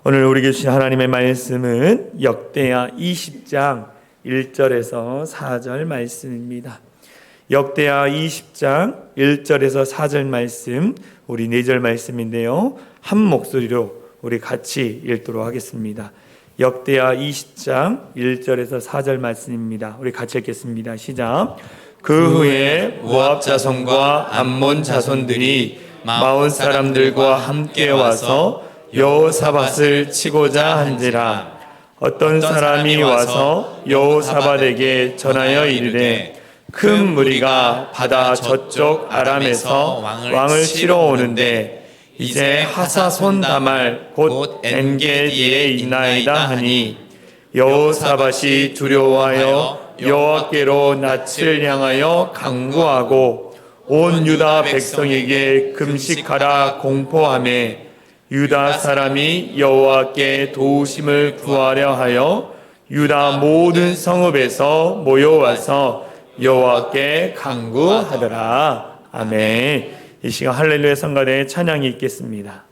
오늘 우리에게 주신 하나님의 말씀은 역대하 20장 1절에서 4절 말씀입니다. 역대하 20장 1절에서 4절 말씀, 우리 4절 말씀인데요, 한 목소리로 우리 같이 읽도록 하겠습니다. 역대하 20장 1절에서 4절 말씀입니다. 우리 같이 읽겠습니다. 시작. 그 후에 모압 자손과 암몬 자손들이 마온 사람들과 함께 와서 여호사밧을 치고자 한지라. 어떤 사람이 와서 여호사밧에게 전하여 이르되, 큰 무리가 바다 저쪽 아람에서 왕을 치러 오는데 이제 하사손 다말 곧 엔게디에 있나이다 하니, 여호사밧이 두려워하여 여호와께로 낯을 향하여 간구하고 온 유다 백성에게 금식하라 공포하매, 유다 사람이 여호와께 도우심을 구하려 하여 유다 모든 성읍에서 모여와서 여호와께 간구하더라. 아멘. 이 시간 할렐루야 성가대의 찬양이 있겠습니다.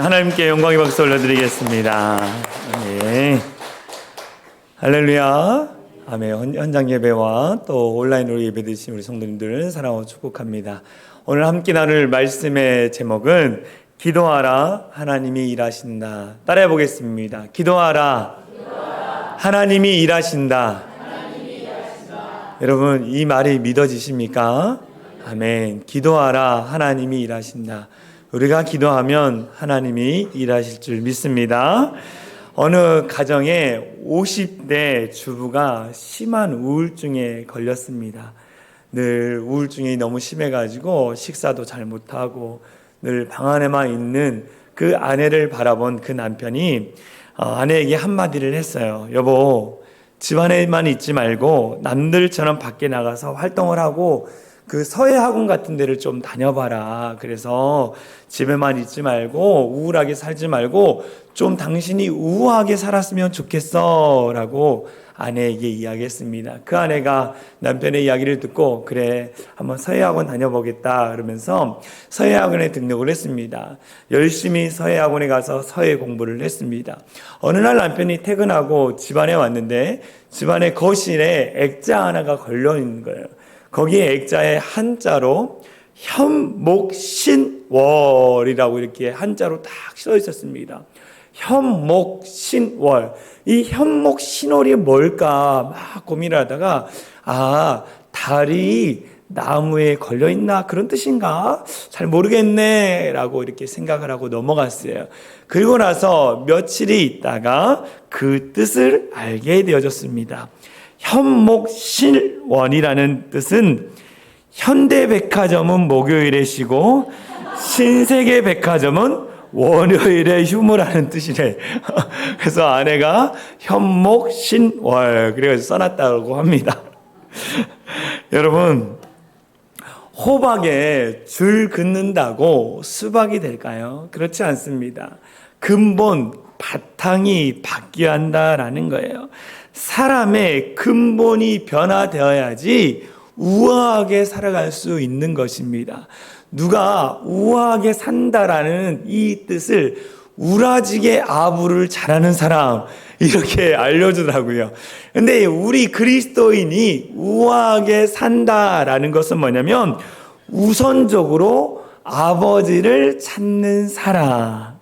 하나님께 영광의 박수 올려드리겠습니다. 아멘. 할렐루야. 아멘. 현장 예배와 또 온라인으로 예배 드리신 우리 성도님들 사랑하고 축복합니다. 오늘 함께 나눌 말씀의 제목은 기도하라 하나님이 일하신다. 따라해 보겠습니다. 기도하라, 하나님이 일하신다. 여러분, 이 말이 믿어지십니까? 아멘. 기도하라 하나님이 일하신다. 우리가 기도하면 하나님이 일하실 줄 믿습니다. 어느 가정에 50대 주부가 심한 우울증에 걸렸습니다. 늘 우울증이 너무 심해가지고 식사도 잘 못하고 늘 방 안에만 있는 그 아내를 바라본 그 남편이 아내에게 한마디를 했어요. 여보, 집안에만 있지 말고 남들처럼 밖에 나가서 활동을 하고 그 서예학원 같은 데를 좀 다녀봐라. 그래서 집에만 있지 말고 우울하게 살지 말고 좀 당신이 우아하게 살았으면 좋겠어 라고 아내에게 이야기했습니다. 그 아내가 남편의 이야기를 듣고 그래 한번 서예학원 다녀보겠다 그러면서 서예학원에 등록을 했습니다. 열심히 서예학원에 가서 서예 공부를 했습니다. 어느 날 남편이 퇴근하고 집안에 왔는데 집안의 거실에 액자 하나가 걸려 있는 거예요. 거기에 액자에 한자로 현목신월이라고 이렇게 한자로 딱 써 있었습니다. 현목신월. 이 현목신월이 뭘까 막 고민을 하다가 달이 나무에 걸려있나 그런 뜻인가? 잘 모르겠네 라고 이렇게 생각을 하고 넘어갔어요. 그리고 나서 며칠이 있다가 그 뜻을 알게 되어졌습니다. 현목신원이라는 뜻은 현대백화점은 목요일에 쉬고 신세계백화점은 월요일에 휴무라는 뜻이래. 그래서 아내가 현목신월 그래서 써놨다고 합니다. 여러분, 호박에 줄 긋는다고 수박이 될까요? 그렇지 않습니다. 근본 바탕이 바뀌어야 한다라는 거예요. 사람의 근본이 변화되어야지 우아하게 살아갈 수 있는 것입니다. 누가 우아하게 산다라는 이 뜻을 우라지게 아부를 잘하는 사람 이렇게 알려주더라고요. 근데 우리 그리스도인이 우아하게 산다라는 것은 뭐냐면 우선적으로 아버지를 찾는 사람,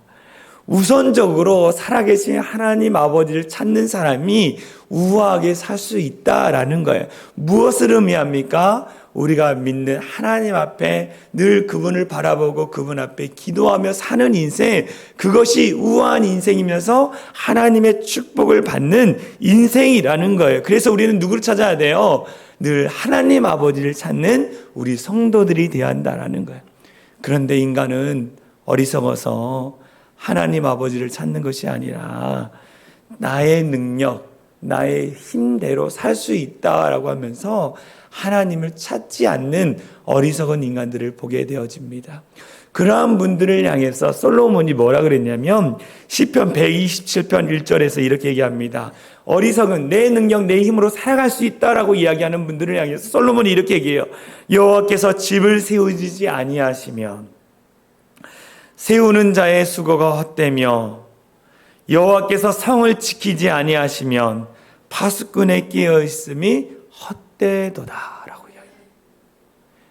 우선적으로 살아계신 하나님 아버지를 찾는 사람이 우아하게 살 수 있다라는 거예요. 무엇을 의미합니까? 우리가 믿는 하나님 앞에 늘 그분을 바라보고 그분 앞에 기도하며 사는 인생, 그것이 우아한 인생이면서 하나님의 축복을 받는 인생이라는 거예요. 그래서 우리는 누구를 찾아야 돼요? 늘 하나님 아버지를 찾는 우리 성도들이 되어야 한다라는 거예요. 그런데 인간은 어리석어서 하나님 아버지를 찾는 것이 아니라 나의 능력, 나의 힘대로 살 수 있다라고 하면서 하나님을 찾지 않는 어리석은 인간들을 보게 되어집니다. 그러한 분들을 향해서 솔로몬이 뭐라 그랬냐면 시편 127편 1절에서 이렇게 얘기합니다. 어리석은 내 능력, 내 힘으로 살아갈 수 있다라고 이야기하는 분들을 향해서 솔로몬이 이렇게 얘기해요. 여호와께서 집을 세우지 아니하시면 세우는 자의 수고가 헛되며 여호와께서 성을 지키지 아니하시면 파수꾼에 끼어 있음이 헛되도다라고 이야기해요.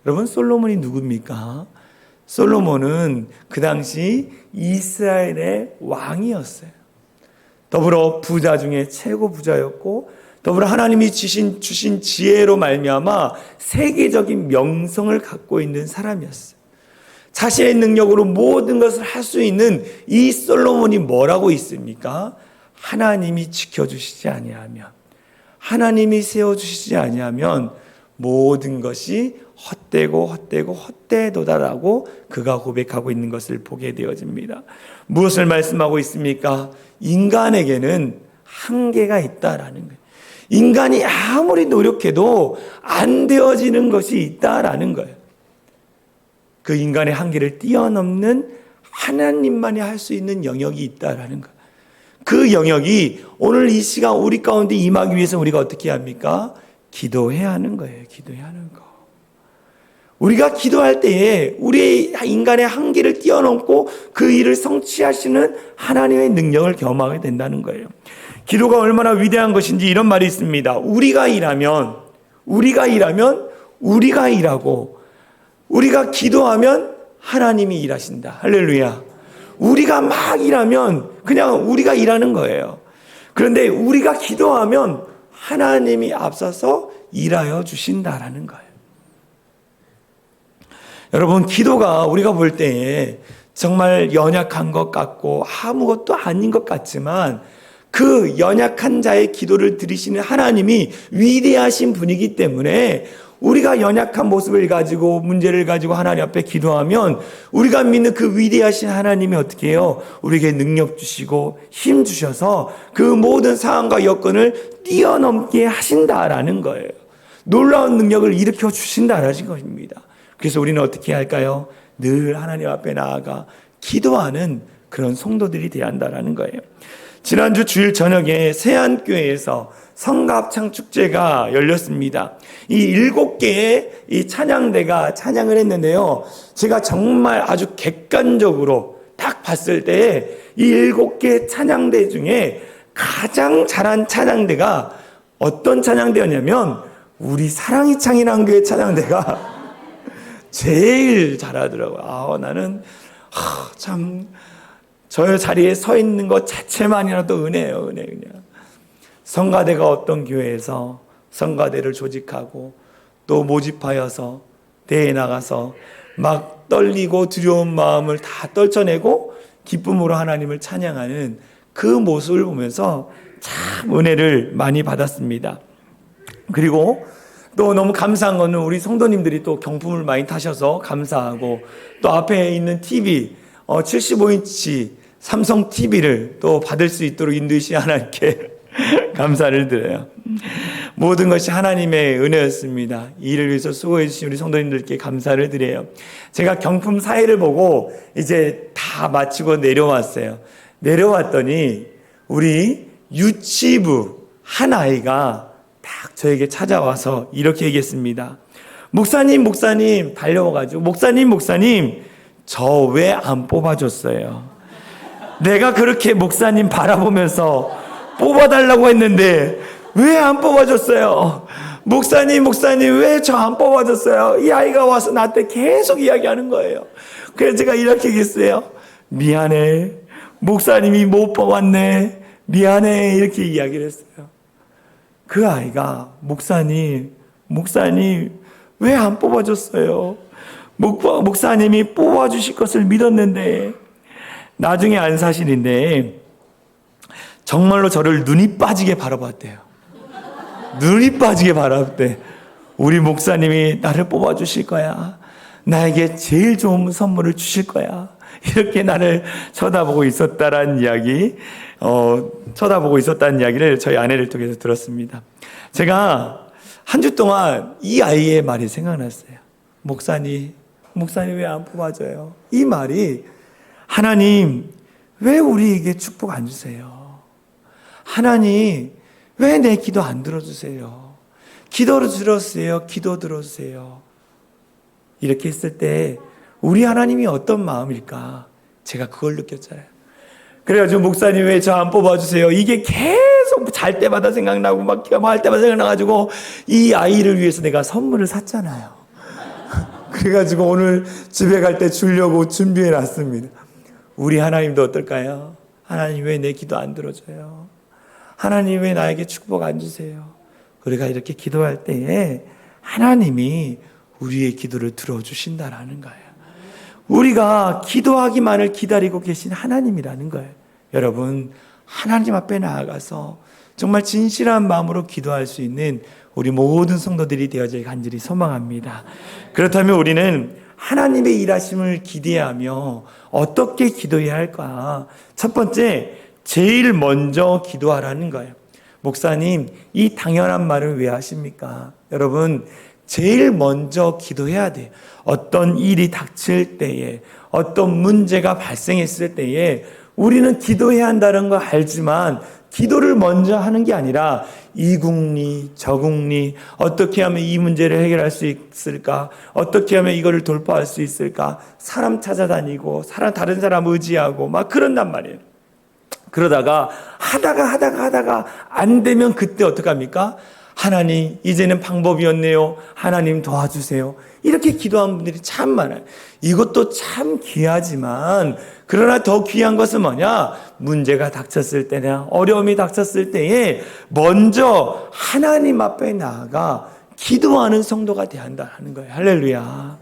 여러분, 솔로몬이 누굽니까? 솔로몬은 그 당시 이스라엘의 왕이었어요. 더불어 부자 중에 최고 부자였고 더불어 하나님이 주신 지혜로 말미암아 세계적인 명성을 갖고 있는 사람이었어요. 자신의 능력으로 모든 것을 할 수 있는 이 솔로몬이 뭐라고 있습니까? 하나님이 지켜주시지 아니하면, 하나님이 세워주시지 아니하면 모든 것이 헛되고 헛되도다라고 그가 고백하고 있는 것을 보게 되어집니다. 무엇을 말씀하고 있습니까? 인간에게는 한계가 있다라는 거예요. 인간이 아무리 노력해도 안 되어지는 것이 있다라는 거예요. 그 인간의 한계를 뛰어넘는 하나님만이 할 수 있는 영역이 있다라는 것. 그 영역이 오늘 이 시간 우리 가운데 임하기 위해서 우리가 어떻게 합니까? 기도해야 하는 거예요. 기도해야 하는 거. 우리가 기도할 때에 우리의 인간의 한계를 뛰어넘고 그 일을 성취하시는 하나님의 능력을 경험하게 된다는 거예요. 기도가 얼마나 위대한 것인지 이런 말이 있습니다. 우리가 일하면 우리가 일하고 우리가 기도하면 하나님이 일하신다. 할렐루야. 우리가 막 일하면 그냥 우리가 일하는 거예요. 그런데 우리가 기도하면 하나님이 앞서서 일하여 주신다라는 거예요. 여러분, 기도가 우리가 볼 때에 정말 연약한 것 같고 아무것도 아닌 것 같지만 그 연약한 자의 기도를 들으시는 하나님이 위대하신 분이기 때문에 우리가 연약한 모습을 가지고 문제를 가지고 하나님 앞에 기도하면 우리가 믿는 그 위대하신 하나님이 어떻게 해요? 우리에게 능력 주시고 힘 주셔서 그 모든 상황과 여건을 뛰어넘게 하신다라는 거예요. 놀라운 능력을 일으켜 주신다라는 것입니다. 그래서 우리는 어떻게 할까요? 늘 하나님 앞에 나아가 기도하는 그런 성도들이 되어야 한다라는 거예요. 지난주 주일 저녁에 세안교회에서 성가합창축제가 열렸습니다. 이 7개의 이 찬양대가 찬양을 했는데요. 제가 정말 아주 객관적으로 딱 봤을 때 이 7개 찬양대 중에 가장 잘한 찬양대가 어떤 찬양대였냐면 우리 사랑이 창이란 교회 찬양대가 제일 잘하더라고요. 나는 참 저 자리에 서 있는 것 자체만이라도 은혜예요. 은혜 그냥. 성가대가 어떤 교회에서 성가대를 조직하고 또 모집하여서 대회에 나가서 막 떨리고 두려운 마음을 다 떨쳐내고 기쁨으로 하나님을 찬양하는 그 모습을 보면서 참 은혜를 많이 받았습니다. 그리고 또 너무 감사한 거는 우리 성도님들이 또 경품을 많이 타셔서 감사하고 또 앞에 있는 TV 75인치 삼성 TV를 또 받을 수 있도록 인도하신 하나님께 감사를 드려요. 모든 것이 하나님의 은혜였습니다. 이 일을 위해서 수고해 주신 우리 성도님들께 감사를 드려요. 제가 경품 사회를 보고 이제 다 마치고 내려왔어요. 내려왔더니 우리 유치부 한 아이가 딱 저에게 찾아와서 이렇게 얘기했습니다. 목사님 달려와가지고 목사님 저 왜 안 뽑아줬어요? 내가 그렇게 목사님 바라보면서 뽑아달라고 했는데 왜 안 뽑아줬어요? 목사님 왜 저 안 뽑아줬어요? 이 아이가 와서 나한테 계속 이야기하는 거예요. 그래서 제가 이렇게 얘기했어요. 미안해. 목사님이 못 뽑았네. 미안해. 이렇게 이야기를 했어요. 그 아이가 목사님 왜 안 뽑아줬어요? 목사님이 뽑아주실 것을 믿었는데 나중에 안 사실인데 정말로 저를 눈이 빠지게 바라봤대요. 눈이 빠지게 바라봤대. 우리 목사님이 나를 뽑아주실 거야. 나에게 제일 좋은 선물을 주실 거야. 이렇게 나를 쳐다보고 있었다라는 이야기, 쳐다보고 있었다는 이야기를 저희 아내를 통해서 들었습니다. 제가 한 주 동안 이 아이의 말이 생각났어요. 목사님 왜 안 뽑아줘요? 이 말이 하나님 왜 우리에게 축복 안 주세요? 하나님 왜 내 기도 안 들어주세요? 기도를 들어주세요. 기도 들어주세요. 이렇게 했을 때 우리 하나님이 어떤 마음일까? 제가 그걸 느꼈잖아요. 그래가지고 목사님 왜 저 안 뽑아주세요? 이게 계속 잘 때마다 생각나고 막 할 때마다 생각나가지고 이 아이를 위해서 내가 선물을 샀잖아요. 그래가지고 오늘 집에 갈 때 주려고 준비해 놨습니다. 우리 하나님도 어떨까요? 하나님 왜 내 기도 안 들어줘요? 하나님 왜 나에게 축복 안 주세요? 우리가 이렇게 기도할 때에 하나님이 우리의 기도를 들어주신다라는 거예요. 우리가 기도하기만을 기다리고 계신 하나님이라는 거예요. 여러분, 하나님 앞에 나아가서 정말 진실한 마음으로 기도할 수 있는 우리 모든 성도들이 되어질 간절히 소망합니다. 그렇다면 우리는 하나님의 일하심을 기대하며 어떻게 기도해야 할까? 첫 번째, 제일 먼저 기도하라는 거예요. 목사님, 이 당연한 말을 왜 하십니까? 여러분, 제일 먼저 기도해야 돼요. 어떤 일이 닥칠 때에, 어떤 문제가 발생했을 때에 우리는 기도해야 한다는 걸 알지만 기도를 먼저 하는 게 아니라 이국리, 저국리, 어떻게 하면 이 문제를 해결할 수 있을까? 어떻게 하면 이거를 돌파할 수 있을까? 사람 찾아다니고 다른 사람 의지하고 막 그런단 말이에요. 그러다가 하다가 안 되면 그때 어떡합니까? 하나님, 이제는 방법이었네요. 하나님 도와주세요. 이렇게 기도한 분들이 참 많아요. 이것도 참 귀하지만 그러나 더 귀한 것은 뭐냐? 문제가 닥쳤을 때나 어려움이 닥쳤을 때에 먼저 하나님 앞에 나아가 기도하는 성도가 돼야 한다는 거예요. 할렐루야.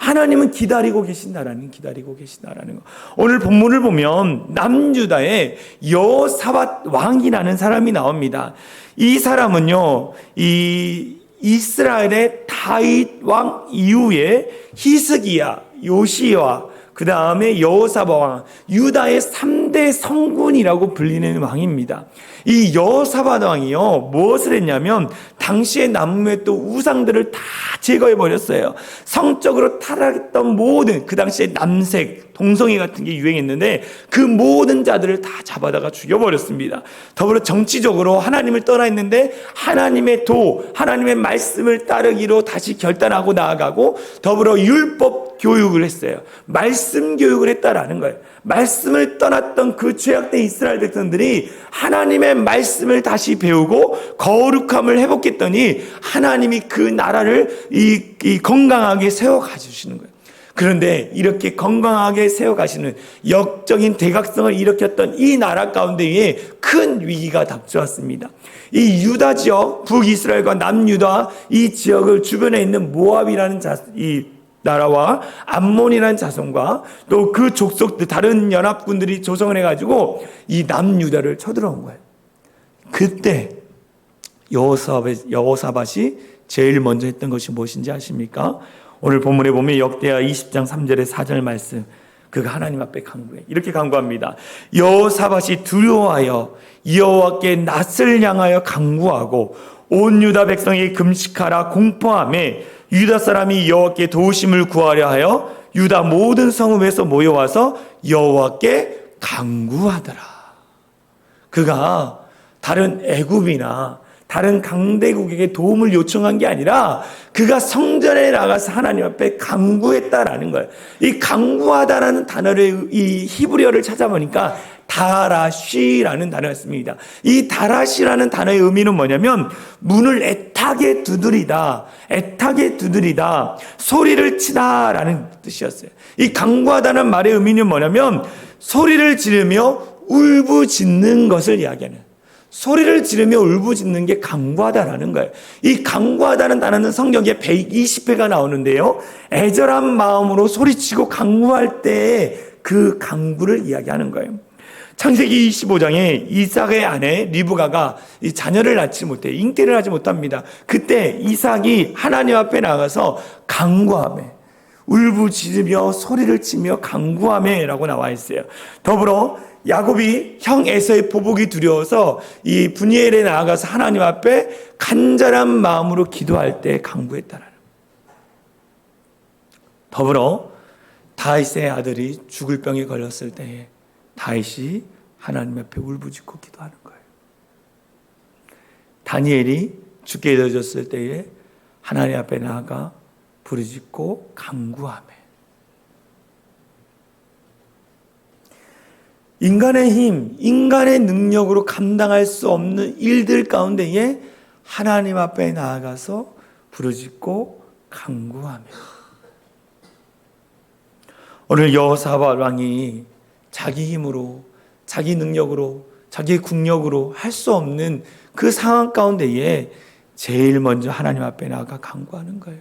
하나님은 기다리고 계신다라는 거. 오늘 본문을 보면 남유다의 여호사밧 왕이라는 사람이 나옵니다. 이 사람은요, 이 이스라엘의 다윗 왕 이후에 히스기야, 요시야, 그 다음에 여호사밧 왕, 유다의 3대 성군이라고 불리는 왕입니다. 이 여호사밧 왕이요, 무엇을 했냐면 당시에 남유의 또 우상들을 다 제거해 버렸어요. 성적으로 타락했던 모든, 그 당시에 남색, 동성애 같은 게 유행했는데 그 모든 자들을 다 잡아다가 죽여버렸습니다. 더불어 정치적으로 하나님을 떠나 있는데 하나님의 하나님의 말씀을 따르기로 다시 결단하고 나아가고, 더불어 율법 교육을 했어요. 말씀 교육을 했다라는 거예요. 말씀을 떠났던 그 죄악된 이스라엘 백성들이 하나님의 말씀을 다시 배우고 거룩함을 회복했더니 하나님이 그 나라를 이 건강하게 세워 가주시는 거예요. 그런데 이렇게 건강하게 세워가시는 역적인 대각성을 일으켰던 이 나라 가운데에 큰 위기가 닥쳐왔습니다. 이 유다 지역, 북이스라엘과 남유다 이 지역을 주변에 있는 모압이라는 이 나라와 암몬이라는 자손과 또 그 족속들 다른 연합군들이 조성을 해가지고 이 남유다를 쳐들어온 거예요. 그때 여호사밧이 제일 먼저 했던 것이 무엇인지 아십니까? 오늘 본문에 보면 역대하 20장 3절의 4절 말씀, 그가 하나님 앞에 간구해 이렇게 간구합니다. 여호사밧이 두려워하여 여호와께 낯을 향하여 간구하고 온 유다 백성이 금식하라 공포하며 유다 사람이 여호와께 도우심을 구하려 하여 유다 모든 성읍에서 모여와서 여호와께 간구하더라. 그가 다른 애굽이나 다른 강대국에게 도움을 요청한 게 아니라 그가 성전에 나가서 하나님 앞에 간구했다라는 거예요. 이 간구하다라는 단어를, 이 히브리어를 찾아보니까 다라시라는 단어였습니다. 이 다라시라는 단어의 의미는 뭐냐면 문을 애타게 두드리다, 소리를 치다라는 뜻이었어요. 이 간구하다는 말의 의미는 뭐냐면 소리를 지르며 울부짖는 것을 이야기하는, 소리를 지르며 울부짖는 게 간구하다라는 거예요. 이 간구하다는 단어는 성경에 120회가 나오는데요, 애절한 마음으로 소리치고 간구할 때 그 간구를 이야기하는 거예요. 창세기 25장에 이삭의 아내 리브가가 이 자녀를 낳지 못해 잉태를 하지 못합니다. 그때 이삭이 하나님 앞에 나가서 간구하며 울부짖으며 소리를 치며 간구하며라고 나와 있어요. 더불어 야곱이 형 에서의 보복이 두려워서 이 분이엘에 나아가서 하나님 앞에 간절한 마음으로 기도할 때 간구했다라는. 더불어 다윗의 아들이 죽을 병에 걸렸을 때에 다윗이 하나님 앞에 울부짖고 기도하는 거예요. 다니엘이 죽게 되어졌을 때에 하나님 앞에 나아가 부르짖고 간구하며, 인간의 힘, 인간의 능력으로 감당할 수 없는 일들 가운데에 하나님 앞에 나아가서 부르짖고 간구하며, 오늘 여호사밧 왕이 자기 힘으로, 자기 능력으로, 자기 국력으로 할 수 없는 그 상황 가운데에 제일 먼저 하나님 앞에 나아가 간구하는 거예요.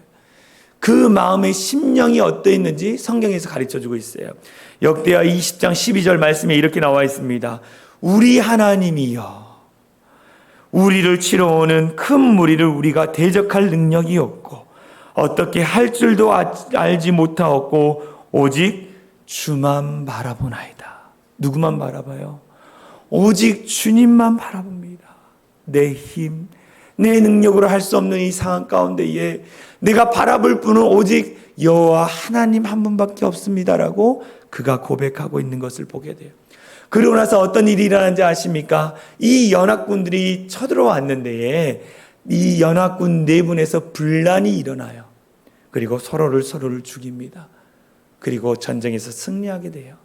그 마음의 심령이 어떠했는지 성경에서 가르쳐주고 있어요. 역대하 20장 12절 말씀에 이렇게 나와 있습니다. 우리 하나님이여, 우리를 치러오는 큰 무리를 우리가 대적할 능력이 없고 어떻게 할 줄도 알지 못하였고 오직 주만 바라보나이다. 누구만 바라봐요? 오직 주님만 바라봅니다. 내 힘, 내 능력으로 할 수 없는 이 상황 가운데에 내가 바라볼 분은 오직 여호와 하나님 한 분밖에 없습니다라고 그가 고백하고 있는 것을 보게 돼요. 그러고 나서 어떤 일이 일어난지 아십니까? 이 연합군들이 쳐들어왔는데 이 연합군 내분에서 분란이 일어나요. 그리고 서로를 죽입니다. 그리고 전쟁에서 승리하게 돼요.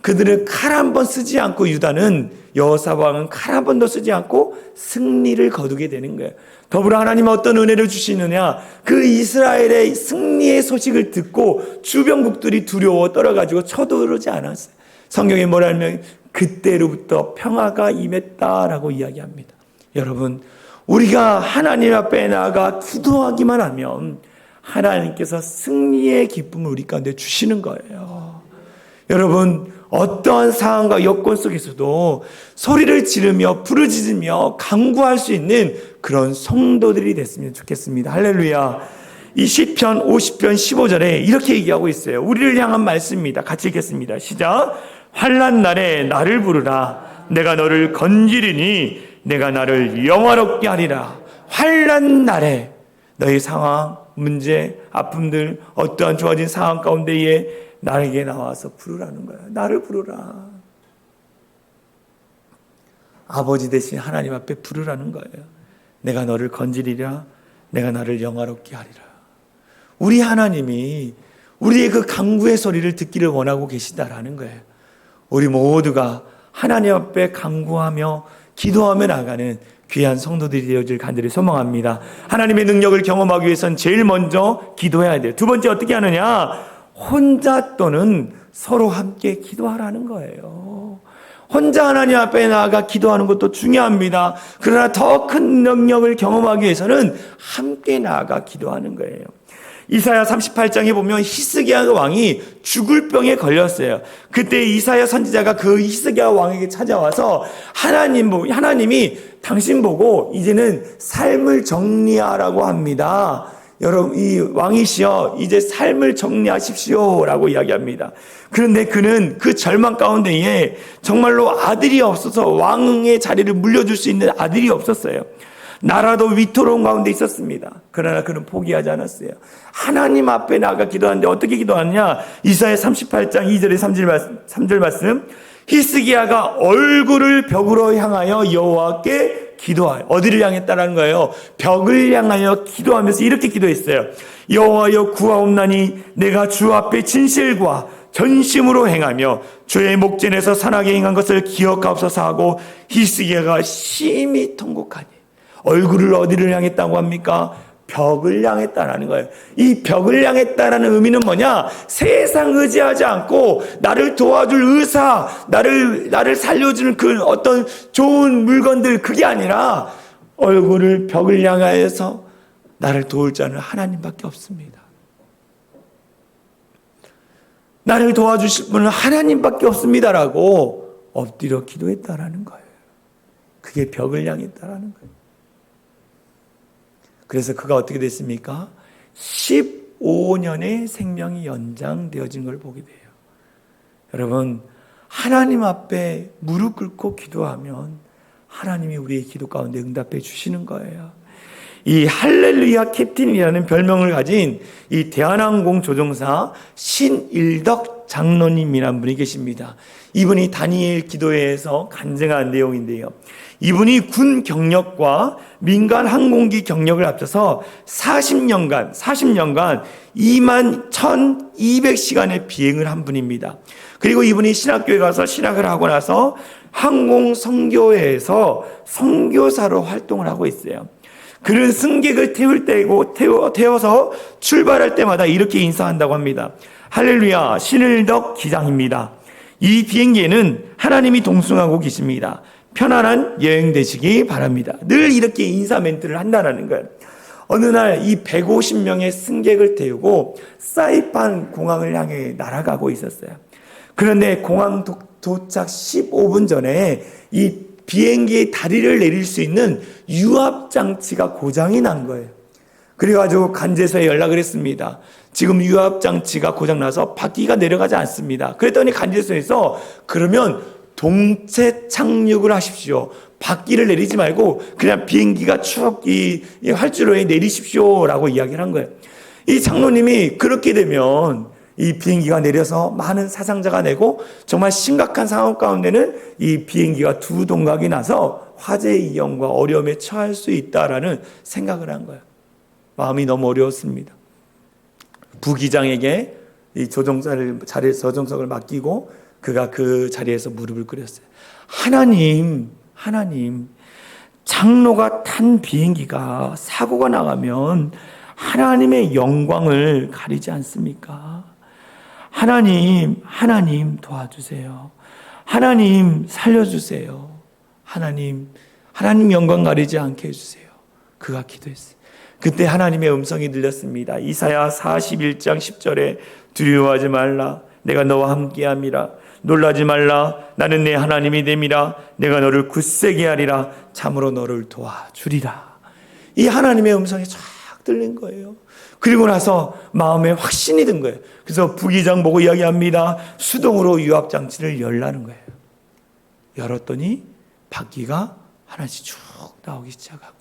그들은 칼 한 번 쓰지 않고, 유다는, 여호사밧 왕은 칼 한 번도 쓰지 않고 승리를 거두게 되는 거예요. 더불어 하나님은 어떤 은혜를 주시느냐, 그 이스라엘의 승리의 소식을 듣고 주변국들이 두려워 떨어가지고 쳐들어오지 않았어요. 성경에 뭐라면 그때로부터 평화가 임했다라고 이야기합니다. 여러분, 우리가 하나님 앞에 나아가 기도하기만 하면 하나님께서 승리의 기쁨을 우리 가운데 주시는 거예요. 여러분, 어떠한 상황과 여건 속에서도 소리를 지르며 부르짖으며 간구할 수 있는 그런 성도들이 됐으면 좋겠습니다. 할렐루야. 이 시편 50편 15절에 이렇게 얘기하고 있어요. 우리를 향한 말씀입니다. 같이 읽겠습니다. 시작. 환난 날에 나를 부르라. 내가 너를 건지리니 내가 나를 영화롭게 하리라. 환난 날에 너의 상황, 문제, 아픔들, 어떠한 좋아진 상황 가운데에 나에게 나와서 부르라는 거야. 나를 부르라. 아버지 대신 하나님 앞에 부르라는 거예요. 내가 너를 건지리라. 내가 나를 영화롭게 하리라. 우리 하나님이 우리의 그 간구의 소리를 듣기를 원하고 계시다라는 거예요. 우리 모두가 하나님 앞에 간구하며 기도하며 나가는 귀한 성도들이 되어질 간절히 소망합니다. 하나님의 능력을 경험하기 위해서는 제일 먼저 기도해야 돼요. 두 번째 어떻게 하느냐? 혼자 또는 서로 함께 기도하라는 거예요. 혼자 하나님 앞에 나아가 기도하는 것도 중요합니다. 그러나 더 큰 능력을 경험하기 위해서는 함께 나아가 기도하는 거예요. 이사야 38장에 보면 히스기야 왕이 죽을 병에 걸렸어요. 그때 이사야 선지자가 그 히스기야 왕에게 찾아와서 하나님이 당신 보고 이제는 삶을 정리하라고 합니다. 여러분, 이 왕이시여 이제 삶을 정리하십시오라고 이야기합니다. 그런데 그는 그 절망 가운데에 정말로 아들이 없어서 왕의 자리를 물려줄 수 있는 아들이 없었어요. 나라도 위태로운 가운데 있었습니다. 그러나 그는 포기하지 않았어요. 하나님 앞에 나가 기도하는데 어떻게 기도하느냐? 이사야 38장 2절에 3절 말씀. 히스기야가 얼굴을 벽으로 향하여 여호와께 기도하여. 어디를 향했다라는 거예요? 벽을 향하여 기도하면서 이렇게 기도했어요. 여호와여 구하옵나니 내가 주 앞에 진실과 전심으로 행하며 주의 목전에서 선하게 행한 것을 기억하옵소서 하고 히스기야가 심히 통곡하니. 얼굴을 어디를 향했다고 합니까? 벽을 향했다라는 거예요. 이 벽을 향했다라는 의미는 뭐냐? 세상 의지하지 않고 나를 도와줄 의사, 나를 살려주는 그 어떤 좋은 물건들, 그게 아니라 얼굴을 벽을 향하여서 나를 도울 자는 하나님밖에 없습니다. 나를 도와주실 분은 하나님밖에 없습니다라고 엎드려 기도했다라는 거예요. 그게 벽을 향했다라는 거예요. 그래서 그가 어떻게 됐습니까? 15년의 생명이 연장되어진 걸 보게 돼요. 여러분, 하나님 앞에 무릎 꿇고 기도하면 하나님이 우리의 기도 가운데 응답해 주시는 거예요. 이 할렐루야 캡틴이라는 별명을 가진 이 대한항공 조종사 신일덕 장로님이라는 분이 계십니다. 이분이 다니엘 기도회에서 간증한 내용인데요. 이분이 군 경력과 민간 항공기 경력을 합쳐서 40년간 21,200시간의 비행을 한 분입니다. 그리고 이분이 신학교에 가서 신학을 하고 나서 항공 선교회에서 선교사로 활동을 하고 있어요. 그는 승객을 태워서 출발할 때마다 이렇게 인사한다고 합니다. 할렐루야, 신일덕 기장입니다. 이 비행기에는 하나님이 동승하고 계십니다. 편안한 여행 되시기 바랍니다. 늘 이렇게 인사 멘트를 한다는 거예요. 어느 날 이 150명의 승객을 태우고 사이판 공항을 향해 날아가고 있었어요. 그런데 공항 도착 15분 전에 이 비행기의 다리를 내릴 수 있는 유압장치가 고장이 난 거예요. 그래가지고 관제소에 연락을 했습니다. 지금 유압장치가 고장나서 바퀴가 내려가지 않습니다. 그랬더니 관제소에서 그러면 동체 착륙을 하십시오. 바퀴를 내리지 말고 그냥 비행기가 쭉 이 활주로에 내리십시오라고 이야기를 한 거예요. 이 장로님이 그렇게 되면 이 비행기가 내려서 많은 사상자가 되고 정말 심각한 상황 가운데는 이 비행기가 두 동각이 나서 화재의 위험과 어려움에 처할 수 있다라는 생각을 한 거예요. 마음이 너무 어려웠습니다. 부기장에게 이 조종석을 맡기고 그가 그 자리에서 무릎을 꿇었어요. 하나님, 장로가 탄 비행기가 사고가 나가면 하나님의 영광을 가리지 않습니까? 하나님 도와주세요. 하나님 살려주세요. 하나님 영광 가리지 않게 해주세요. 그가 기도했어요. 그때 하나님의 음성이 들렸습니다. 이사야 41장 10절에 두려워하지 말라. 내가 너와 함께함이라. 놀라지 말라. 나는 내 하나님이 됨이라. 내가 너를 굳세게 하리라. 참으로 너를 도와주리라. 이 하나님의 음성이 쫙 들린 거예요. 그리고 나서 마음에 확신이 든 거예요. 그래서 부기장 보고 이야기합니다. 수동으로 유압장치를 열라는 거예요. 열었더니 바퀴가 하나씩 쭉 나오기 시작한 거예요.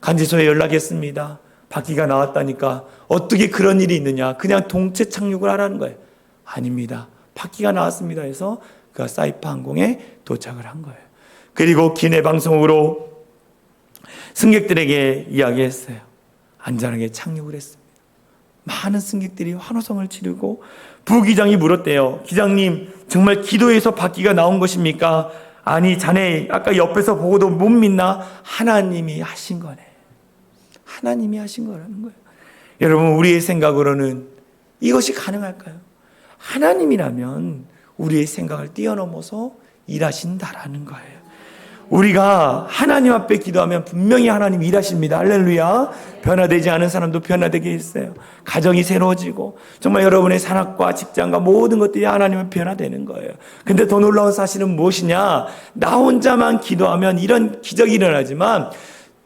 간제소에 연락했습니다. 바퀴가 나왔다니까 어떻게 그런 일이 있느냐. 그냥 동체 착륙을 하라는 거예요. 아닙니다. 바퀴가 나왔습니다 해서 그가 사이파 항공에 도착을 한 거예요. 그리고 기내 방송으로 승객들에게 이야기했어요. 안전하게 착륙을 했습니다. 많은 승객들이 환호성을 지르고 부기장이 물었대요. 기장님, 정말 기도에서 바퀴가 나온 것입니까? 아니, 자네 아까 옆에서 보고도 못 믿나? 하나님이 하신 거네. 하나님이 하신 거라는 거예요. 여러분, 우리의 생각으로는 이것이 가능할까요? 하나님이라면 우리의 생각을 뛰어넘어서 일하신다라는 거예요. 우리가 하나님 앞에 기도하면 분명히 하나님 일하십니다. 할렐루야. 변화되지 않은 사람도 변화되게 했어요. 가정이 새로워지고 정말 여러분의 산학과 직장과 모든 것들이 하나님은 변화되는 거예요. 근데 더 놀라운 사실은 무엇이냐? 나 혼자만 기도하면 이런 기적이 일어나지만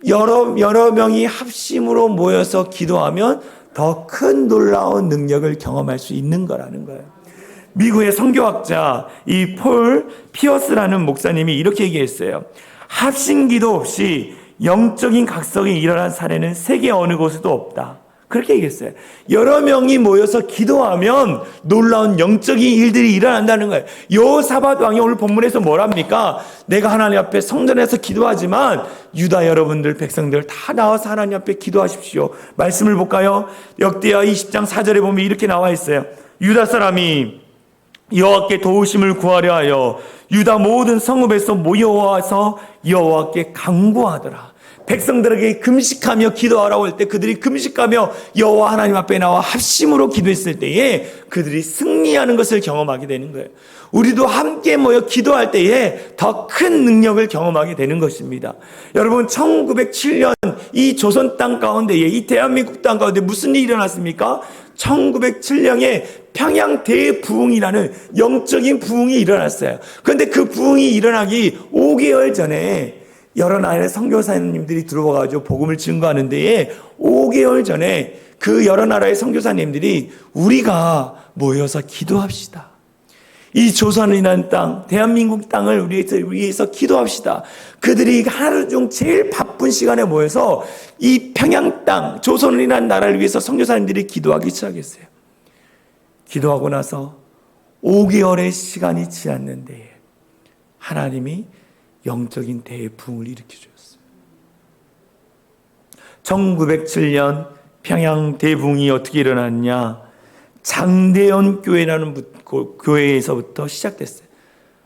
여러 명이 합심으로 모여서 기도하면 더 큰 놀라운 능력을 경험할 수 있는 거라는 거예요. 미국의 선교학자 이 폴 피어스라는 목사님이 이렇게 얘기했어요. 합심기도 없이 영적인 각성이 일어난 사례는 세계 어느 곳에도 없다. 그렇게 얘기했어요. 여러 명이 모여서 기도하면 놀라운 영적인 일들이 일어난다는 거예요. 여호사밧 왕이 오늘 본문에서 뭐랍니까? 내가 하나님 앞에 성전에서 기도하지만 유다 여러분들 백성들 다 나와서 하나님 앞에 기도하십시오. 말씀을 볼까요? 역대하 20장 4절에 보면 이렇게 나와 있어요. 유다 사람이 여호와께 도우심을 구하려 하여 유다 모든 성읍에서 모여와서 여호와께 간구하더라. 백성들에게 금식하며 기도하라고 할 때 그들이 금식하며 여호와 하나님 앞에 나와 합심으로 기도했을 때에 그들이 승리하는 것을 경험하게 되는 거예요. 우리도 함께 모여 기도할 때에 더 큰 능력을 경험하게 되는 것입니다. 여러분, 1907년 이 조선 땅 가운데에, 이 대한민국 땅 가운데 무슨 일이 일어났습니까? 1907년에 평양 대부흥이라는 영적인 부흥이 일어났어요. 그런데 그 부흥이 일어나기 5개월 전에 여러 나라의 선교사님들이 들어와가지고 복음을 증거하는 데에 5개월 전에 그 여러 나라의 선교사님들이 우리가 모여서 기도합시다. 이 조선이라는 땅, 대한민국 땅을 위해서 기도합시다. 그들이 하루 중 제일 바쁜 시간에 모여서 이 평양 땅, 조선이라는 나라를 위해서 선교사님들이 기도하기 시작했어요. 기도하고 나서 5개월의 시간이 지났는데 하나님이 영적인 대부흥을 일으켜주었어요. 1907년 평양 대부흥이 어떻게 일어났냐? 장대현 교회라는 교회에서부터 시작됐어요.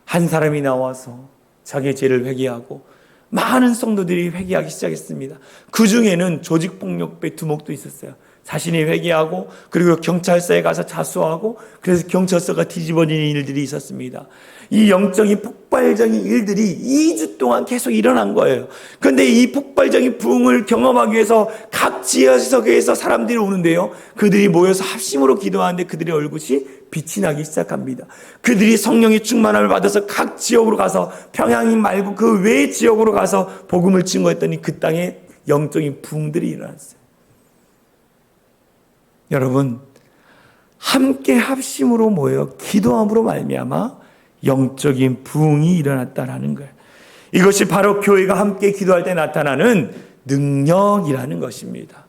한 사람이 나와서 자기의 죄를 회개하고 많은 성도들이 회개하기 시작했습니다. 그 중에는 조직폭력배 두목도 있었어요. 자신이 회개하고 그리고 경찰서에 가서 자수하고 그래서 경찰서가 뒤집어지는 일들이 있었습니다. 이 영적인 폭발적인 일들이 2주 동안 계속 일어난 거예요. 그런데 이 폭발적인 부흥을 경험하기 위해서 각 지하석에서 사람들이 오는데요. 그들이 모여서 합심으로 기도하는데 그들의 얼굴이 빛이 나기 시작합니다. 그들이 성령의 충만함을 받아서 각 지역으로 가서 평양이 말고 그 외 지역으로 가서 복음을 증거했더니 그 땅에 영적인 부흥들이 일어났어요. 여러분, 함께 합심으로 모여 기도함으로 말미암아 영적인 부흥이 일어났다라는 거예요. 이것이 바로 교회가 함께 기도할 때 나타나는 능력이라는 것입니다.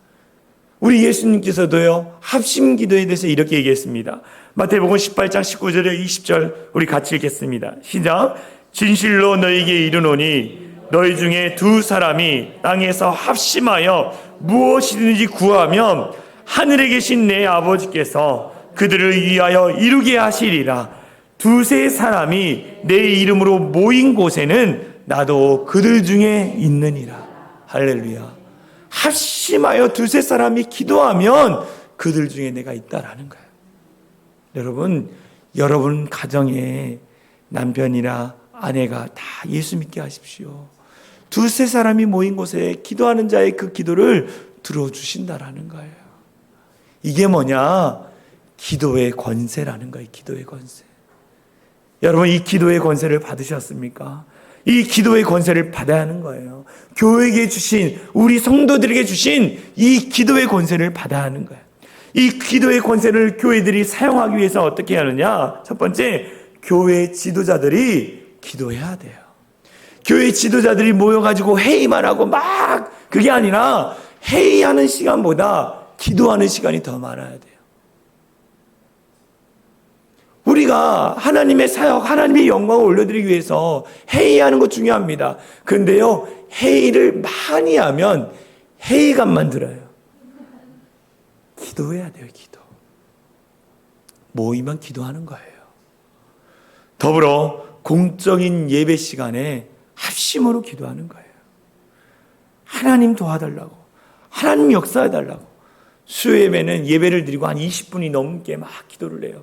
우리 예수님께서도요, 합심 기도에 대해서 이렇게 얘기했습니다. 마태복음 18장 19절에 20절 우리 같이 읽겠습니다. 시작. 진실로 너희에게 이르노니 너희 중에 두 사람이 땅에서 합심하여 무엇이든지 구하면 하늘에 계신 내 아버지께서 그들을 위하여 이루게 하시리라. 두세 사람이 내 이름으로 모인 곳에는 나도 그들 중에 있느니라. 할렐루야. 합심하여 두세 사람이 기도하면 그들 중에 내가 있다라는 거예요. 여러분 가정에 남편이나 아내가 다 예수 믿게 하십시오. 두세 사람이 모인 곳에 기도하는 자의 그 기도를 들어주신다라는 거예요. 이게 뭐냐? 기도의 권세라는 거예요. 기도의 권세. 여러분, 이 기도의 권세를 받으셨습니까? 이 기도의 권세를 받아야 하는 거예요. 교회에게 주신, 우리 성도들에게 주신 이 기도의 권세를 받아야 하는 거예요. 이 기도의 권세를 교회들이 사용하기 위해서 어떻게 하느냐? 첫 번째, 교회 지도자들이 기도해야 돼요. 교회 지도자들이 모여가지고 회의만 하고 막, 그게 아니라 회의하는 시간보다 기도하는 시간이 더 많아야 돼요. 우리가 하나님의 사역, 하나님의 영광을 올려드리기 위해서 회의하는 거 중요합니다. 그런데요, 회의를 많이 하면 회의감만 들어요. 기도해야 돼요, 기도. 모이면 기도하는 거예요. 더불어 공적인 예배 시간에 합심으로 기도하는 거예요. 하나님 도와달라고, 하나님 역사해달라고. 수요예배는 예배를 드리고 한 20분이 넘게 막 기도를 해요.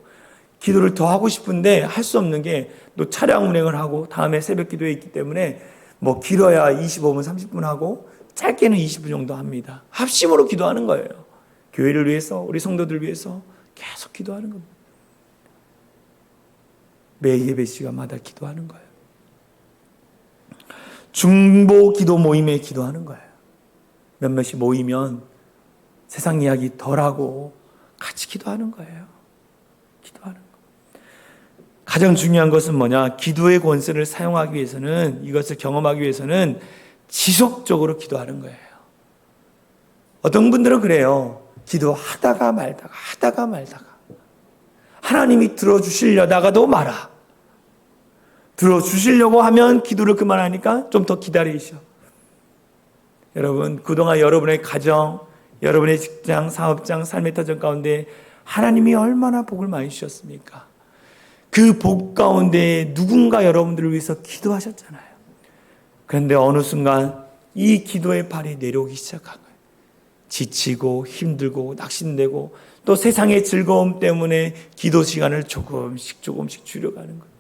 기도를 더 하고 싶은데 할 수 없는 게 또 차량 운행을 하고 다음에 새벽 기도에 있기 때문에 뭐 길어야 25분, 30분 하고 짧게는 20분 정도 합니다. 합심으로 기도하는 거예요. 교회를 위해서, 우리 성도들 위해서 계속 기도하는 겁니다. 매 예배 시간마다 기도하는 거예요. 중보 기도 모임에 기도하는 거예요. 몇몇이 모이면 세상 이야기 덜하고 같이 기도하는 거예요. 기도하는 거. 가장 중요한 것은 뭐냐? 기도의 권세를 사용하기 위해서는, 이것을 경험하기 위해서는 지속적으로 기도하는 거예요. 어떤 분들은 그래요. 기도하다가 말다가 하나님이 들어주시려다가도 말아. 들어주시려고 하면 기도를 그만하니까 좀 더 기다리셔. 여러분, 그동안 여러분의 가정, 여러분의 직장, 사업장, 삶의 터전 가운데 하나님이 얼마나 복을 많이 주셨습니까? 그 복 가운데 누군가 여러분들을 위해서 기도하셨잖아요. 그런데 어느 순간 이 기도의 발이 내려오기 시작한 거예요. 지치고 힘들고 낙심되고 또 세상의 즐거움 때문에 기도 시간을 조금씩 줄여가는 거예요.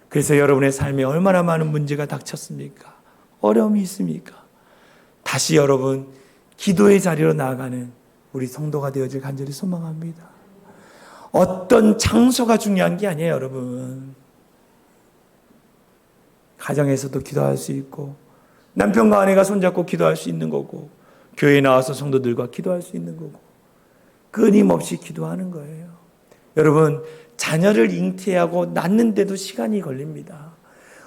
그래서 여러분의 삶에 얼마나 많은 문제가 닥쳤습니까? 어려움이 있습니까? 다시 여러분 기도의 자리로 나아가는 우리 성도가 되어질 간절히 소망합니다. 어떤 장소가 중요한 게 아니에요, 여러분. 가정에서도 기도할 수 있고 남편과 아내가 손잡고 기도할 수 있는 거고 교회에 나와서 성도들과 기도할 수 있는 거고 끊임없이 기도하는 거예요. 여러분, 자녀를 잉태하고 낳는데도 시간이 걸립니다.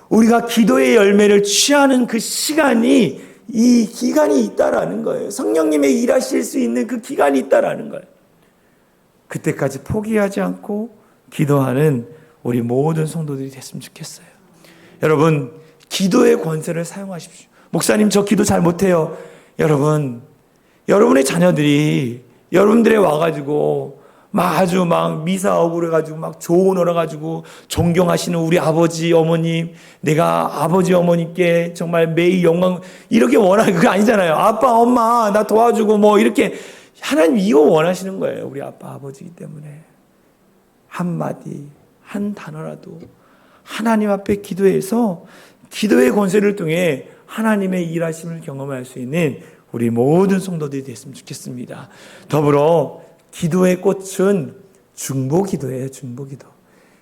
우리가 기도의 열매를 취하는 그 시간이, 이 기간이 있다라는 거예요. 성령님의 일하실 수 있는 그 기간이 있다라는 거예요. 그때까지 포기하지 않고 기도하는 우리 모든 성도들이 됐으면 좋겠어요. 여러분, 기도의 권세를 사용하십시오. 목사님, 저 기도 잘 못해요. 여러분, 여러분의 자녀들이 여러분들에 와가지고 아주 미사하고 그래가지고 좋은 얻어가지고 존경하시는 우리 아버지, 어머님, 내가 아버지, 어머니께 정말 매일 영광, 이렇게 원하는 그게 아니잖아요. 아빠, 엄마, 나 도와주고 이렇게. 하나님 이거 원하시는 거예요. 우리 아빠, 아버지이기 때문에. 한마디, 한 단어라도 하나님 앞에 기도해서 기도의 권세를 통해 하나님의 일하심을 경험할 수 있는 우리 모든 성도들이 됐으면 좋겠습니다. 더불어 기도의 꽃은 중보기도예요. 중보기도.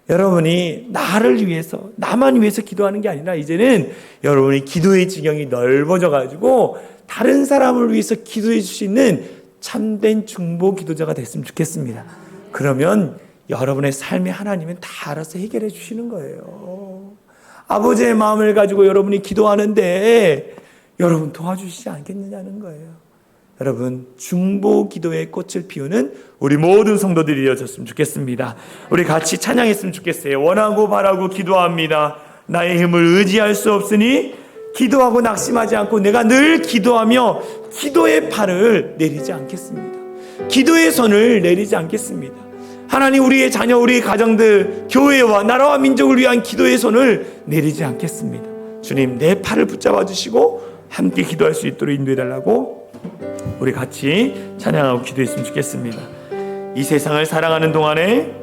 여러분이 나를 위해서, 나만 위해서 기도하는 게 아니라 이제는 여러분이 기도의 지경이 넓어져 가지고 다른 사람을 위해서 기도해 줄 수 있는 참된 중보기도자가 됐으면 좋겠습니다. 그러면 여러분의 삶의 하나님은 다 알아서 해결해 주시는 거예요. 아버지의 마음을 가지고 여러분이 기도하는데 여러분 도와주시지 않겠느냐는 거예요. 여러분, 중보기도의 꽃을 피우는 우리 모든 성도들이 되어졌으면 좋겠습니다. 우리 같이 찬양했으면 좋겠어요. 원하고 바라고 기도합니다. 나의 힘을 의지할 수 없으니 기도하고 낙심하지 않고 내가 늘 기도하며 기도의 팔을 내리지 않겠습니다. 기도의 손을 내리지 않겠습니다. 하나님, 우리의 자녀, 우리의 가정들, 교회와 나라와 민족을 위한 기도의 손을 내리지 않겠습니다. 주님, 내 팔을 붙잡아 주시고 함께 기도할 수 있도록 인도해 달라고 우리 같이 찬양하고 기도했으면 좋겠습니다. 이 세상을 살아가는 동안에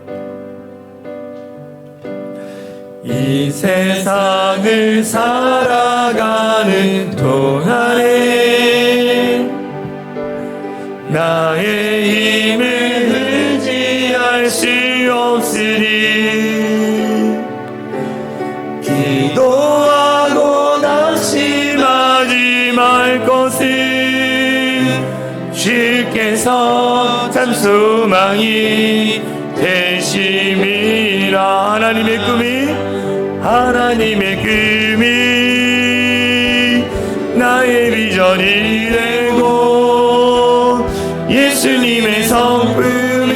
이 이 세상을 살아가는 동안에 나의 힘을 의지할 수 없으니 기도하고 낙심하지 말 것을 주께서 참 소망이 되심이라. 하나님의 꿈이 나의 비전이 되고 예수님의 성품이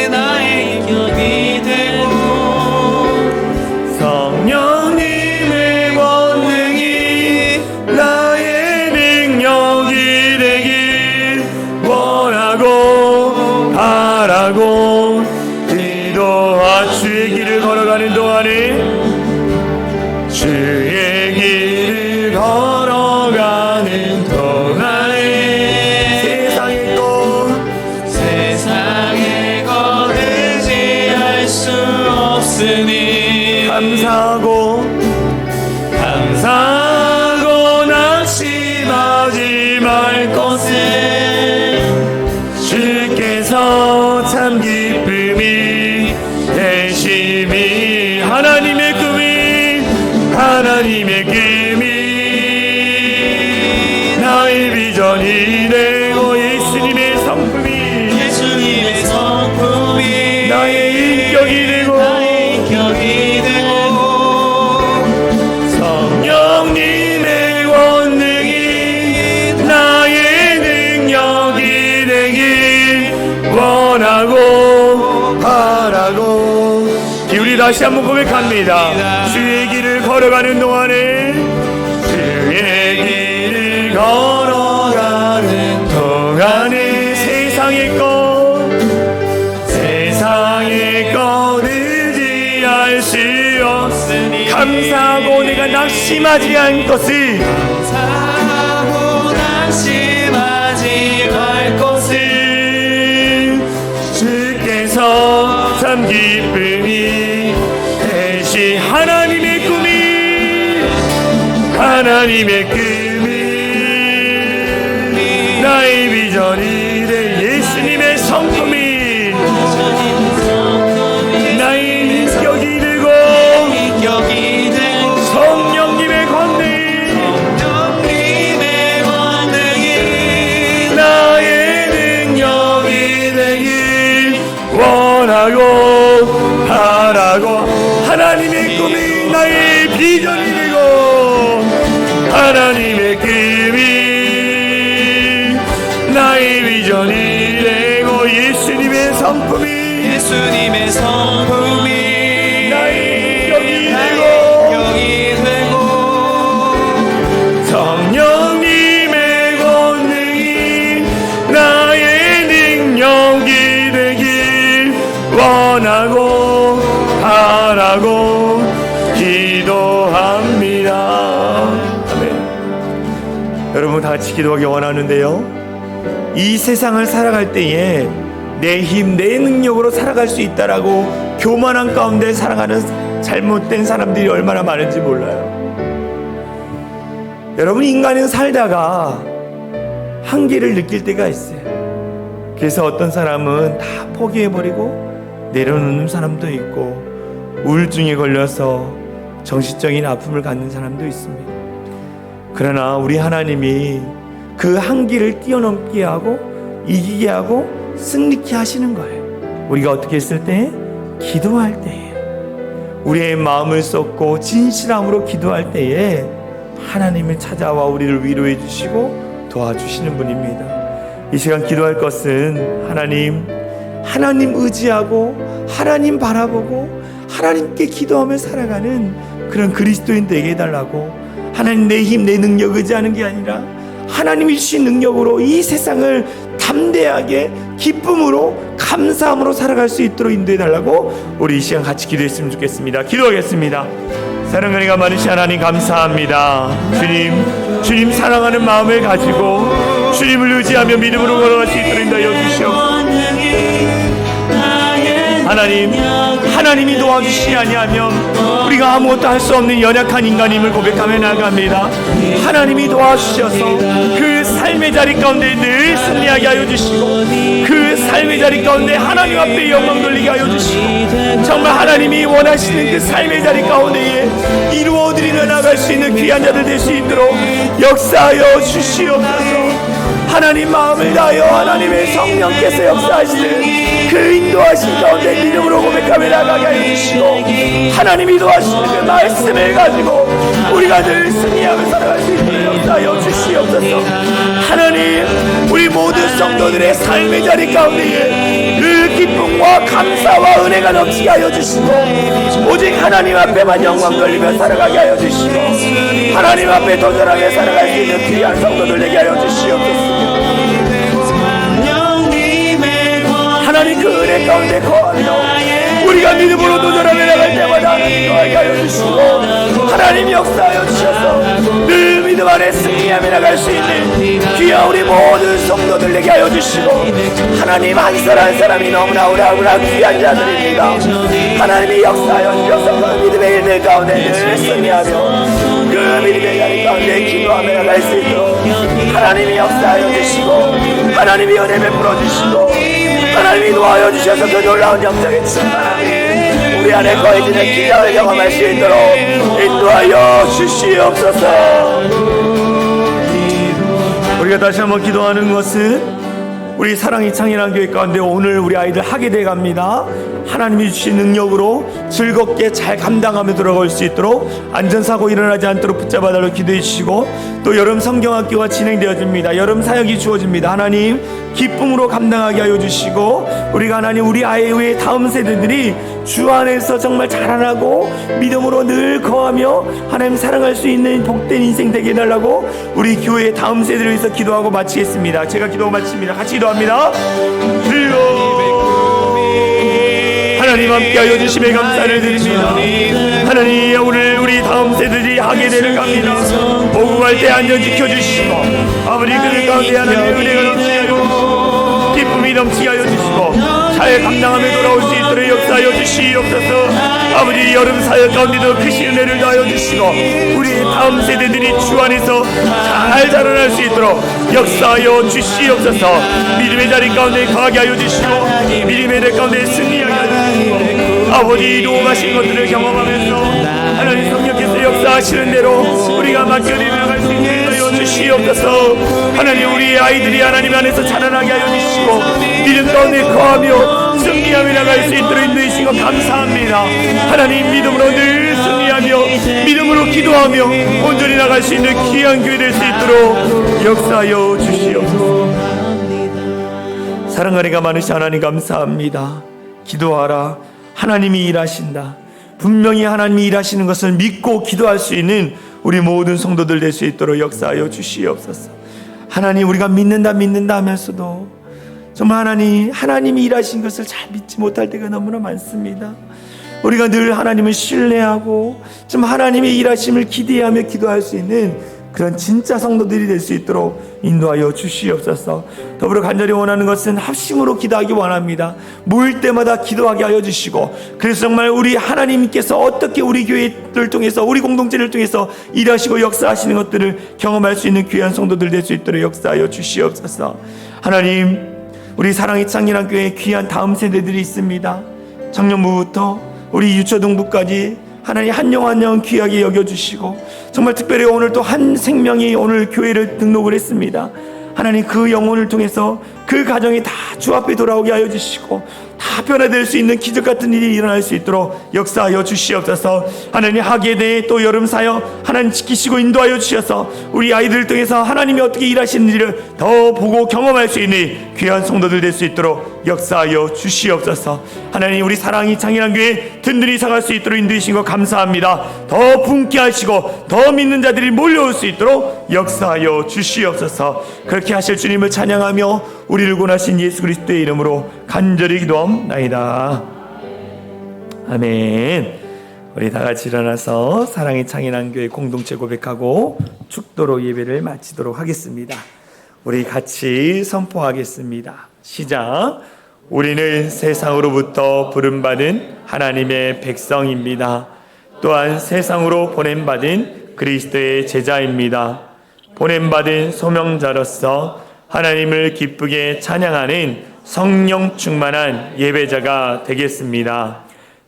나의 격이 되고 성령님의 권능이 나의 능력이 되길 원하고 바라고 기도와 주의 길을 걸어가는 동안에 주의 길을 걸어가는 동안에 세상의 것 의지할 수 없으니 감사하고 낙심하지 말 것을 주께서 참 기쁨이 되심이 하나님의 꿈이 나의 비전이 되고 예수님의 성품이 나의 인격이 되고 성령님의 권능이 나의 능력이 되길 원하고 바라고 우리 다시 한번 고백합니다. 주의 길을 걸어가는 동안에 세상의 것 의지할 수 없으니 감사하고 내가 낙심하지 않을 것을 주께서 참 기쁨이 되시 하나님의 꿈이 나의 비전이 돼 예수님의 성품이 나의 인격이 되고 성령님의 권능이 나의 능력이 되길 원하고 바라고 하나님의 꿈이 나의 비전이 되고 하나님의 꿈이 나의 비전이 되고 예수님의 성품이 나의 인격이 되고 성령님의 권능이 나의 능력이 되길 원하고 바라고 기도합니다. 아멘. 여러분 다 같이 기도하기 원하는데요, 이 세상을 살아갈 때에 내 힘, 내 능력으로 살아갈 수 있다라고 교만한 가운데 살아가는 잘못된 사람들이 얼마나 많은지 몰라요. 여러분, 인간은 살다가 한계를 느낄 때가 있어요. 그래서 어떤 사람은 다 포기해버리고 내려놓는 사람도 있고 우울증에 걸려서 정신적인 아픔을 갖는 사람도 있습니다. 그러나 우리 하나님이 그 한계를 뛰어넘게 하고 이기게 하고 승리케 하시는 거예요. 우리가 어떻게 했을 때? 기도할 때에, 우리의 마음을 쏟고 진실함으로 기도할 때에 하나님을 찾아와 우리를 위로해 주시고 도와주시는 분입니다. 이 시간 기도할 것은 하나님 의지하고 하나님 바라보고 하나님께 기도하며 살아가는 그런 그리스도인 되게 해달라고, 하나님 내 힘, 내 능력 의지하는 게 아니라 하나님이 주신 능력으로 이 세상을 담대하게 기쁨으로 감사함으로 살아갈 수 있도록 인도해달라고 우리 이 시간 같이 기도했으면 좋겠습니다. 기도하겠습니다. 사랑과 은혜가 많으신 하나님 감사합니다. 주님 사랑하는 마음을 가지고 주님을 의지하며 믿음으로 걸어갈 수 있도록 인도하여 주시옵소서. 하나님이 도와주시지 아니하면 우리가 아무것도 할 수 없는 연약한 인간임을 고백하며 나아갑니다. 하나님이 도와주셔서 그 삶의 자리 가운데 늘 승리하게 하여 주시고, 그 삶의 자리 가운데 하나님 앞에 영광 돌리게 하여 주시고, 정말 하나님이 원하시는 그 삶의 자리 가운데에 이루어드리며 나갈 수 있는 귀한 자들 될 수 있도록 역사하여 주시옵소서. 하나님 마음을 다하여 하나님의 성령께서 역사하시는 그 인도하신 가운데 믿음으로 고백하며 나가게 하여 주시고, 하나님이 도와주시는 그 말씀을 가지고 우리가 늘 승리하며 살아갈 수 있도록 역사하여 주시옵소서. 하나님, 우리 모든 성도들의 삶의 자리 가운데에 늘 기쁨과 감사와 은혜가 넘치게 하여 주시고, 오직 하나님 앞에만 영광 돌리며 살아가게 하여 주시고, 하나님 앞에 도전하며 살아갈 수 있는 귀한 성도들 되게 하여 주시옵소서. 하나님 그 은혜 가운데 거하며 우리가 믿음으로 도전하며 나갈 때마다 하나님 거하게 하여 주시고, 하나님 역사하여 주셔서 늘 믿음 안에 승리하며 나갈 수 있는 귀한 우리 모든 성도들 되게 하여 주시고, 하나님 한 사람 한 사람이 너무나 오라오라 귀한 자들입니다. 하나님이 역사하여 주셔서 그 믿음의 일들 가운데 늘 승리하며 그 믿음의 자리 가운데 기도하며 나갈 수 있도록 하나님이 역사하여 주시고, 하나님이 은혜 베풀어 주시고, 하나님이 도와여 주셔서 그 놀라운 영적인 충만함이 우리 안에 거해지는 기적을 경험할 수 있도록 인도하여 주시옵소서. 우리가 다시 한번 기도하는 것은 우리 사랑이 창현한 교회 가운데 오늘 우리 아이들 하게 돼 갑니다. 하나님이 주신 능력으로 즐겁게 잘 감당하며 돌아갈 수 있도록 안전사고 일어나지 않도록 붙잡아달라고 기도해 주시고, 또 여름 성경학교가 진행되어집니다. 여름 사역이 주어집니다. 하나님 기쁨으로 감당하게 하여 주시고, 우리가 하나님 우리 아이의 다음 세대들이 주 안에서 정말 자라나고 믿음으로 늘 거하며 하나님 사랑할 수 있는 복된 인생 되게 해달라고 우리 교회의 다음 세대를 위해서 기도하고 마치겠습니다. 제가 기도하고 마칩니다. 같이 기도합니다. 하나님 함께하여 주심에 감사를 드립니다. 하나님, 오늘 우리 다음 세대들이 하게 되는 겁니다. 복음할 때 안전 지켜주시고, 아버지 그들 가운데 하나님의 은혜가 넘치게 하여 기쁨이 넘치게 하여 주시고, 잘 감당하며 돌아올 수 있도록 역사하여 주시옵소서. 아버지 여름 사역 가운데도 크신 은혜를 더하여 주시고, 우리 다음 세대들이 주 안에서 잘 자라날 수 있도록 역사하여 주시옵소서. 믿음의 자리 가운데 거하게 하여 주시고, 믿음의 자리 가운데 승리하게 하여 주시고, 아버지 도움하신 것들을 경험하면서 하나님 성령께서 역사하시는 대로 우리가 맡겨드리며 나갈 수 있게 하여 주시옵소서. 하나님 우리 아이들이 하나님 안에서 자라나게 하여 주시고, 믿음 가운데 거하며 승리하며 나갈 수 있도록 인도해 주신 것 감사합니다. 하나님 믿음으로 늘 승리하며 믿음으로 기도하며 온전히 나갈 수 있는 귀한 교회 될 수 있도록 역사하여 주시옵소서. 사랑 은혜가 많으신 하나님 감사합니다. 기도하라, 하나님이 일하신다. 분명히 하나님이 일하시는 것을 믿고 기도할 수 있는 우리 모든 성도들 될 수 있도록 역사하여 주시옵소서. 하나님 우리가 믿는다 하면서도 정말 하나님이 일하신 것을 잘 믿지 못할 때가 너무나 많습니다. 우리가 늘 하나님을 신뢰하고 좀 하나님의 일하심을 기대하며 기도할 수 있는 그런 진짜 성도들이 될 수 있도록 인도하여 주시옵소서. 더불어 간절히 원하는 것은 합심으로 기도하기 원합니다. 모일 때마다 기도하게 하여 주시고, 그래서 정말 우리 하나님께서 어떻게 우리 교회를 통해서 우리 공동체를 통해서 일하시고 역사하시는 것들을 경험할 수 있는 귀한 성도들 될 수 있도록 역사하여 주시옵소서. 하나님 우리 사랑의 창렬한 교회에 귀한 다음 세대들이 있습니다. 청년부부터 우리 유초등부까지 하나님 한 영 한 영 귀하게 여겨주시고, 정말 특별히 오늘 또 한 생명이 오늘 교회를 등록을 했습니다. 하나님 그 영혼을 통해서 그 가정이 다 주 앞에 돌아오게 하여 주시고, 다 변화될 수 있는 기적 같은 일이 일어날 수 있도록 역사하여 주시옵소서. 하나님 하기에 대해 또 여름 사역 하나님 지키시고 인도하여 주셔서 우리 아이들을 통해서 하나님이 어떻게 일하시는지를 더 보고 경험할 수 있는 귀한 성도들 될 수 있도록 역사하여 주시옵소서. 하나님 우리 사랑이 창현한 교회 든든히 사갈 수 있도록 인도하신 것 감사합니다. 더 분께 하시고 더 믿는 자들이 몰려올 수 있도록 역사하여 주시옵소서. 그렇게 하실 주님을 찬양하며 우리를 구원하신 예수 그리스도의 이름으로 간절히 기도합나이다. 아멘. 우리 다 같이 일어나서 사랑의 창현한 교회 공동체 고백하고 축도로 예배를 마치도록 하겠습니다. 우리 같이 선포하겠습니다. 시작. 우리는 세상으로부터 부름받은 하나님의 백성입니다. 또한 세상으로 보냄받은 그리스도의 제자입니다. 보냄받은 소명자로서 하나님을 기쁘게 찬양하는 성령 충만한 예배자가 되겠습니다.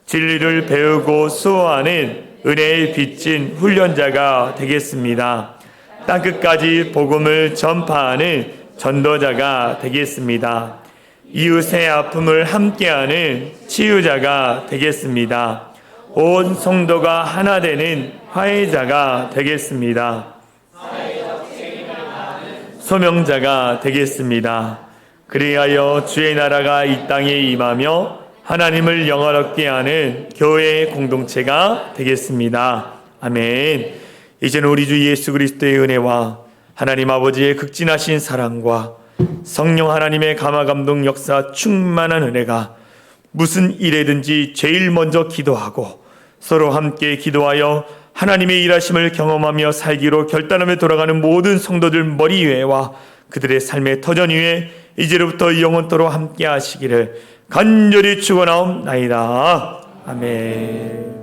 진리를 배우고 수호하는 은혜에 빚진 훈련자가 되겠습니다. 땅끝까지 복음을 전파하는 전도자가 되겠습니다. 이웃의 아픔을 함께하는 치유자가 되겠습니다. 온 성도가 하나 되는 화해자가 되겠습니다. 소명자가 되겠습니다. 그리하여 주의 나라가 이 땅에 임하며 하나님을 영화롭게 하는 교회의 공동체가 되겠습니다. 아멘. 이제는 우리 주 예수 그리스도의 은혜와 하나님 아버지의 극진하신 사랑과 성령 하나님의 감화감동 역사 충만한 은혜가 무슨 일에든지 제일 먼저 기도하고 서로 함께 기도하여 하나님의 일하심을 경험하며 살기로 결단하며 돌아가는 모든 성도들 머리 위에와 그들의 삶의 터전 위에 이제로부터 영원토록 함께 하시기를 간절히 축원하옵나이다. 아멘.